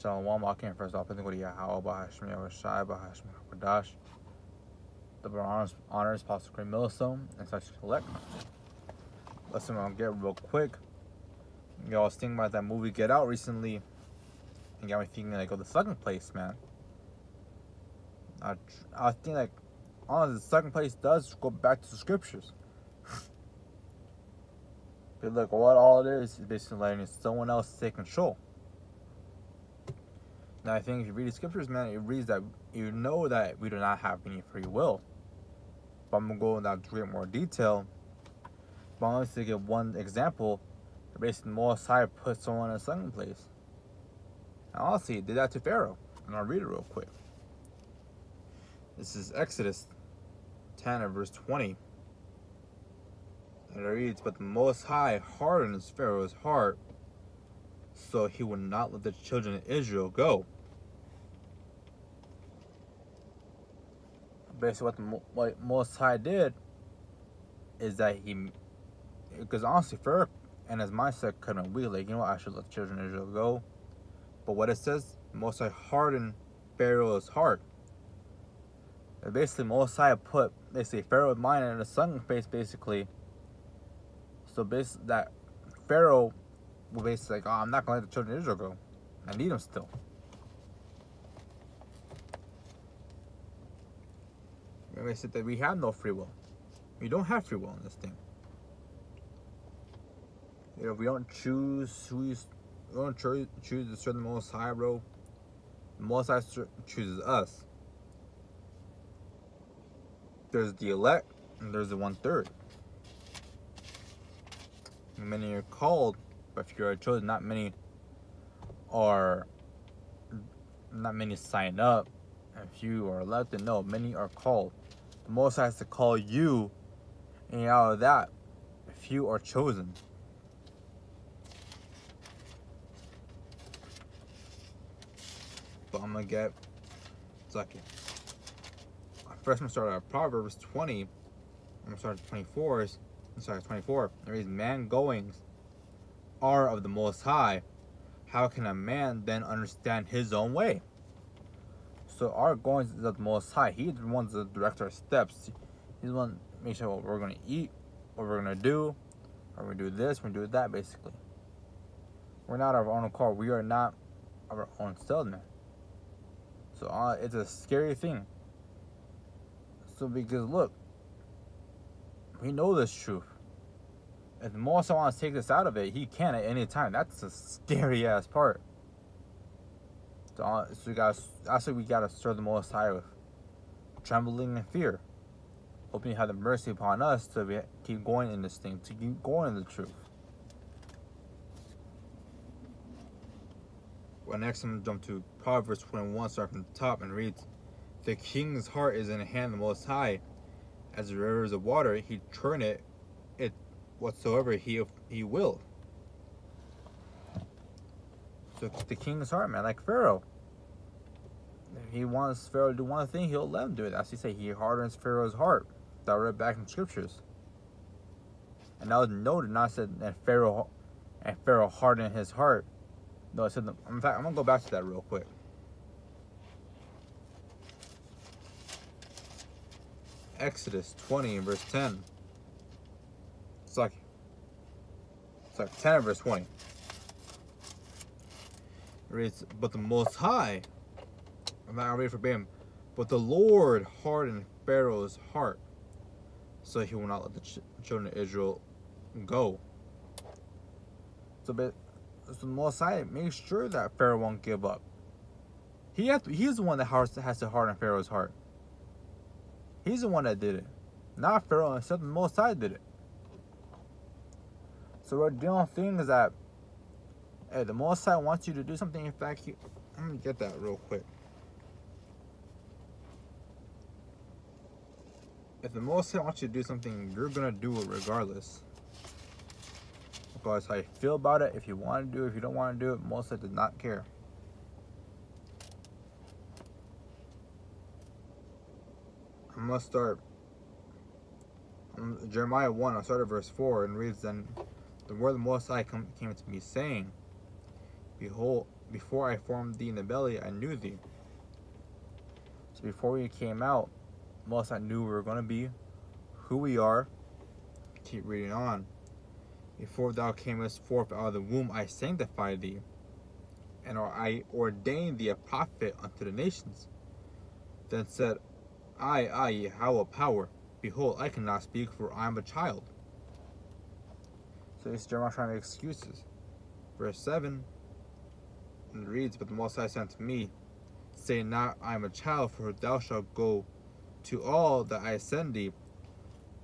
Shalom, walking first off, I think what do you how about Hashmi Shai Bahashmi Hadash. The honors Pastor Green Millstone and such collect. Listen, I'll get real quick. Y'all was thinking about that movie Get Out recently and got me thinking like, oh, the Sunken Place, man. I think like, honestly, the Sunken Place does go back to the scriptures. But look, what all it is basically letting someone else take control. Now, I think if you read the scriptures, man, it reads that you know that we do not have any free will. But I'm going to go into that great more detail. But I'm going to give one example. Basically, Most High put someone in a sunken place. And honestly, he did that to Pharaoh. And I'll read it real quick. This is Exodus 10 and verse 20. And it reads, but the Most High hardened Pharaoh's heart, so he would not let the children of Israel go. Basically, what Most High did is that because honestly, Pharaoh and his mindset couldn't be like, you know what, I should let the children of Israel go. But what it says, Most High hardened Pharaoh's heart. And basically, Most High put Pharaoh's mind in a sunken place, basically. So basically, that Pharaoh will basically like, oh, I'm not gonna let the children of Israel go. I need them still. They said that we have no free will. We don't have free will in this thing. You know, we don't choose we don't choose to serve the Most High, bro. The Most High chooses us. There's the elect, and there's the 1/3. Many are called, but if you are chosen, not many sign up. And few are elected. No, many are called. The Most High has to call you, and out of that, few are chosen. But I'm gonna get second. First, I'm gonna start at Proverbs 20. I'm gonna start at 24. 24. There is man goings are of the Most High. How can a man then understand his own way? So our goings is of the Most High. He's the one that directs our steps. He's the one that makes sure what we're gonna eat, what we're gonna do, or we do this, we do that. Basically, we're not our own car. We are not our own salesman. So it's a scary thing. So because look, we know this truth. If the Most High wants to take us out of it, he can at any time. That's a scary ass part. So we gotta serve the Most High with trembling and fear, hoping to have the mercy upon us to keep going in this thing, to keep going in the truth. Well, next I'm gonna jump to Proverbs 21, starting from the top, and reads, the king's heart is in the hand of the Most High. As the rivers of water, he turneth it whatsoever he will. So the king's heart, man, like Pharaoh. If he wants Pharaoh to do one thing, he'll let him do it. As he say, he hardens Pharaoh's heart. That read back in scriptures. And that was noted, not said that Pharaoh hardened his heart. No, it said. In fact, I'm gonna go back to that real quick. Exodus 20 verse 10. It's like 10 verse 20. It reads, but the Most High, I'm not ready for bam, but the Lord hardened Pharaoh's heart, so he will not let the children of Israel go. So the Most High makes sure that Pharaoh won't give up. He's the one that has to harden Pharaoh's heart. He's the one that did it. Not Pharaoh, except the Most High did it. So we're dealing with things that, hey, the Most High wants you to do something. In fact, let me get that real quick. If the Most High wants you to do something, you're going to do it regardless. Regardless how you feel about it, if you want to do it, if you don't want to do it, Most High does not care. I'm going to start Jeremiah 1, I'll start at verse 4, and reads, then the word of the Most High came to me, saying, behold, before I formed thee in the belly, I knew thee. So before we came out, most I knew we were going to be, who we are. Keep reading on. Before thou camest forth out of the womb, I sanctified thee, and I ordained thee a prophet unto the nations. Then said I, Yahweh power, behold, I cannot speak, for I am a child. So it's Jeremiah trying to make excuses. Verse 7, and it reads, but the Most High said unto me, say not, I am a child, for thou shalt go to all that I send thee,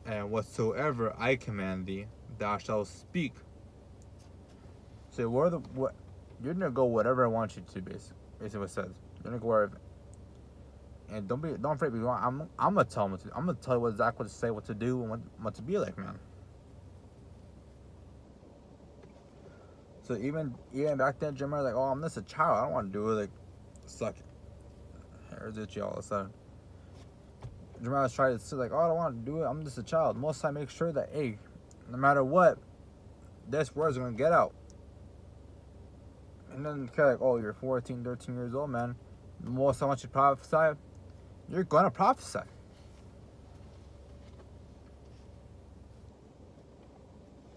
and whatsoever I command thee, thou shalt speak. So what you're gonna go whatever I want you to, basically what it says. You're gonna go wherever. And don't afraid. I'm gonna tell them I'm gonna tell you exactly what to say, what to do, and what to be like, man. So even back then, Jeremiah was like, oh, I'm just a child. I don't want to do it. Like, suck it. Here's it, all of a sudden. Jeremiah was trying to say, like, oh, I don't want to do it. I'm just a child. Most time, make sure that, hey, no matter what, this word's going to get out. And then, kind of like, oh, you're 14, 13 years old, man. The most I want you to prophesy, you're going to prophesy.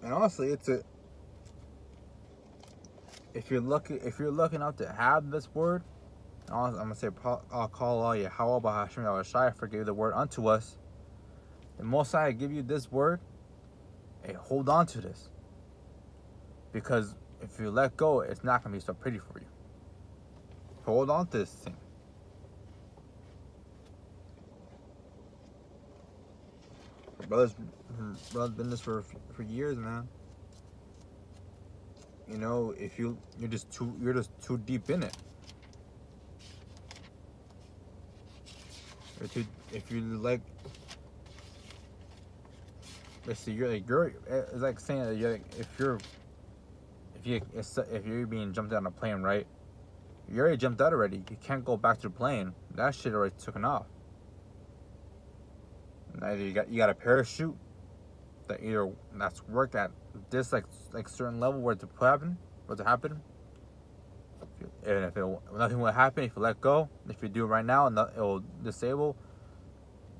And honestly, if you're looking out to have this word, I'm gonna say, I'll call all you. How about Hashem Yahushai forgave the word unto us? The Most High give you this word. Hey, hold on to this, because if you let go, it's not gonna be so pretty for you. Hold on to this thing. Brother's been this for years, man. You know, if you're just too deep in it. If you like, it's like saying that if you're being jumped out on a plane, right? You already jumped out already. You can't go back to the plane. That shit already taken off. Now you got a parachute that's worked at this like certain level where to happen. And if nothing will happen if you let go. If you do it right now, it will disable.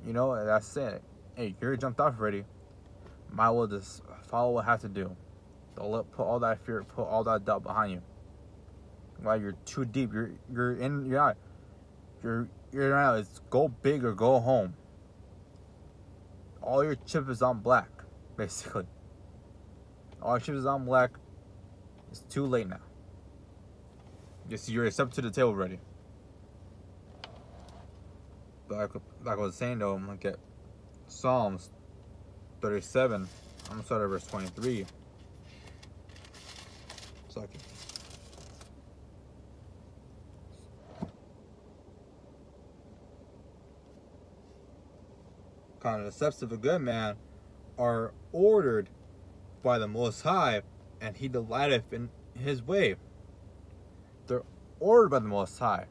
You know, that's it. Hey, you already jumped off already. Might well just follow what I have to do. Don't put all that fear, put all that doubt behind you. While you're too deep, you're right now. It's go big or go home. All your chip is on black, basically. All your chip is on black. It's too late now. You're stepped to the table already. But like I was saying though, I'm gonna get Psalms 37. I'm gonna start at verse 23. Suck it. Kind of the steps of a good man are ordered by the Most High, and he delighteth in his way. They're ordered by the Most High.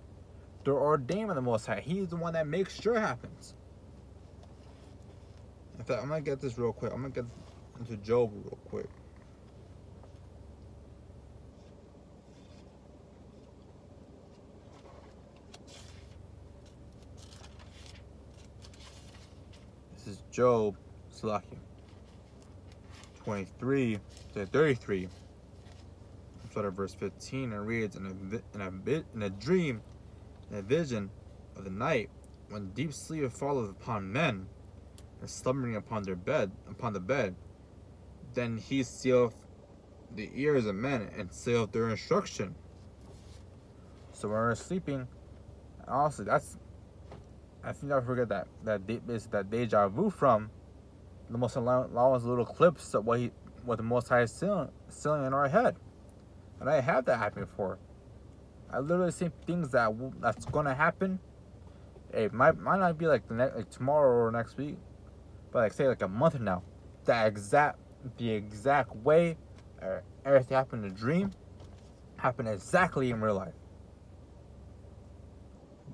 They're ordained by the Most High. He's the one that makes sure it happens. In fact, I'm going to get this real quick. I'm going to get into Job real quick. This is Job, Salakia, 23 to 33. Start at verse 15, and reads, in a dream, in a vision of the night, when deep sleep falleth upon men, and slumbering upon the bed, then he sealeth the ears of men, and sealeth their instruction. So when we're sleeping, honestly, I think I forget that deja vu from the most allowance little clips of what the Most High is sealing in our head. And I had that happen before. I literally see things that's gonna happen. It might not be like tomorrow or next week, but like say like a month from now. The exact way everything happened in a dream happened exactly in real life.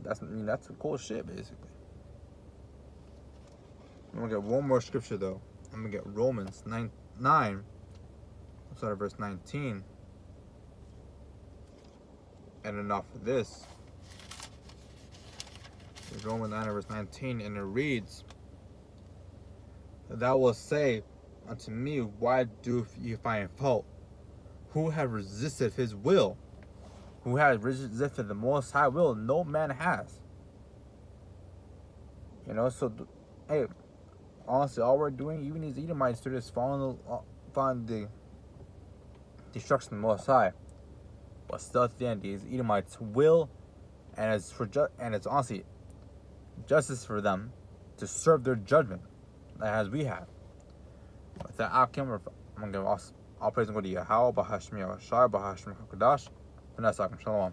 That's some cool shit, basically. I'm gonna get one more scripture though. I'm gonna get Romans 9. Let's start at verse 19. And enough of this. It's Romans 9 verse 19, and it reads, "Thou wilt say unto me, why do you find fault? Who have resisted his will? Who has resisted the Most High will? No man has." You know, so hey, honestly, all we're doing, even these Edomites, they're just following the destruction of the Most High. But still, at the end, these Edomites will, and it's honestly justice for them to serve their judgment, as we have. With that outcome, I'm gonna give all praise and go to Yahweh, Bahashmi Yahshua, Bahashmi Hakadosh, Shalom.